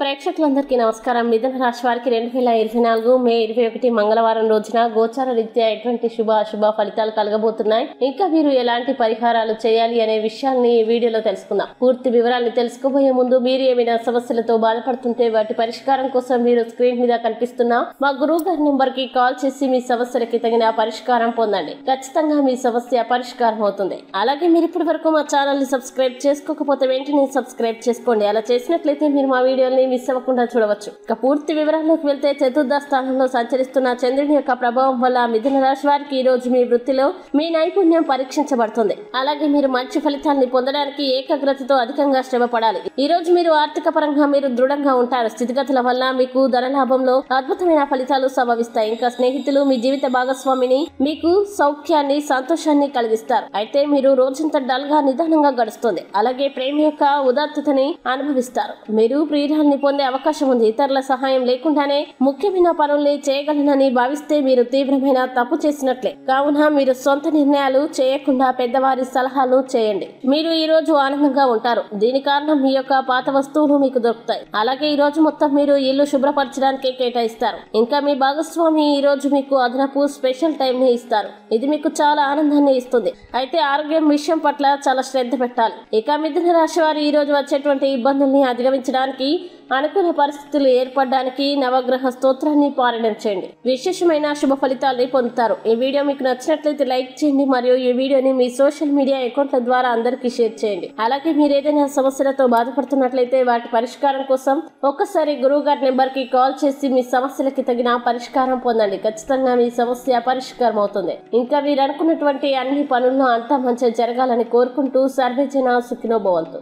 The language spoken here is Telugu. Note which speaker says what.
Speaker 1: ప్రేక్షకులందరికీ నమస్కారం. మిథున రాశి వారికి 2024 మే 21 మంగళవారం రోజున గోచార రీత్యా ఎటువంటి శుభ ఫలితాలు కలగబోతున్నాయి, ఇంకా మీరు ఎలాంటి పరిహారాలు చేయాలి అనే విషయాల్ని ఈ వీడియోలో తెలుసుకుందాం. పూర్తి వివరాలను తెలుసుకోబోయే ముందు మీరు ఏమైనా సమస్యలతో బాధపడుతుంటే వాటి పరిష్కారం కోసం మీరు స్క్రీన్ మీద కనిపిస్తున్న మా గురువు గారి నెంబర్ కి కాల్ చేసి మీ సమస్యలకి తగిన పరిష్కారం పొందండి. ఖచ్చితంగా మీ సమస్య పరిష్కారం అవుతుంది. అలాగే మీరు ఇప్పటి వరకు మా ఛానల్ ని సబ్స్క్రైబ్ చేసుకోకపోతే వెంటనే సబ్స్క్రైబ్ చేసుకోండి. అలా చేసినట్లయితే మీరు మా వీడియోని మిస్ అవ్వకుండా చూడవచ్చు. ఇక పూర్తి వివరాల్లోకి వెళ్తే చతుర్థ స్థానంలో సంచరిస్తున్న చంద్రుని యొక్క ప్రభావం వల్ల మిథున రాశి వారికి ఈ రోజు మీ వృత్తిలో మీ నైపుణ్యం పరీక్షించబడుతుంది. అలాగే మీరు మంచి ఫలితాన్ని పొందడానికి ఏకాగ్రతతో అధికంగా శ్రమ పడాలి. ఈ రోజు మీరు ఆర్థిక పరంగా మీరు దృఢంగా ఉంటారు. స్థితిగతుల వల్ల మీకు ధన లాభంలో అద్భుతమైన ఫలితాలు సంభవిస్తాయి. ఇంకా స్నేహితులు మీ జీవిత భాగస్వామిని మీకు సౌఖ్యాన్ని సంతోషాన్ని కలిగిస్తారు. అయితే మీరు రోజంతా డల్ గా నిదానంగా గడుస్తుంది. అలాగే ప్రేమ యొక్క ఉదాత్తతని అనుభవిస్తారు. మీరు ప్రియురాల్ని పొందే అవకాశం ఉంది. ఇతరుల సహాయం లేకుండానే ముఖ్యమైన పనుల్ని చేయగలనని భావిస్తే మీరు తీవ్రమైన తప్పు చేసినట్లే. కావున మీరు సొంత నిర్ణయాలు చేయకుండా పెద్దవారి సలహాలు చేయండి. మీరు ఈ రోజు ఆనందంగా ఉంటారు. దీని కారణం మీ యొక్క పాత వస్తువులు మీకు దొరుకుతాయి. అలాగే ఈ రోజు మొత్తం మీరు ఇల్లు శుభ్రపరచడానికి కేటాయిస్తారు. ఇంకా మీ భాగస్వామి ఈ రోజు మీకు అదనపు స్పెషల్ టైం ని ఇస్తారు. ఇది మీకు చాలా ఆనందాన్ని ఇస్తుంది. అయితే ఆరోగ్యం విషయం పట్ల చాలా శ్రద్ధ పెట్టాలి. ఇక మిథున రాశి వారు ఈ రోజు వచ్చేటువంటి ఇబ్బందుల్ని అధిగమించడానికి అనుకూల పరిస్థితులు ఏర్పడడానికి నవగ్రహ స్తోత్రాన్ని పారాయణం చేయండి. విశేషమైన శుభ ఫలితాలని పొందుతారు. ఈ వీడియో మీకు నచ్చినట్లయితే లైక్ చేయండి మరియు ఈ వీడియోని మీ సోషల్ మీడియా అకౌంట్ల ద్వారా అందరికీ షేర్ చేయండి. అలాగే మీరు ఏదైనా సమస్యలతో బాధపడుతున్నట్లయితే వాటి పరిష్కారం కోసం ఒక్కసారి గురువు గారి నెంబర్ కి కాల్ చేసి మీ సమస్యలకి తగిన పరిష్కారం పొందండి. ఖచ్చితంగా మీ సమస్య పరిష్కారం అవుతుంది. ఇంకా మీరు అనుకున్నటువంటి అన్ని పనుల్లో అంతా మంచిగా జరగాలని కోరుకుంటూ సర్వేజన సుఖినో భవంతు.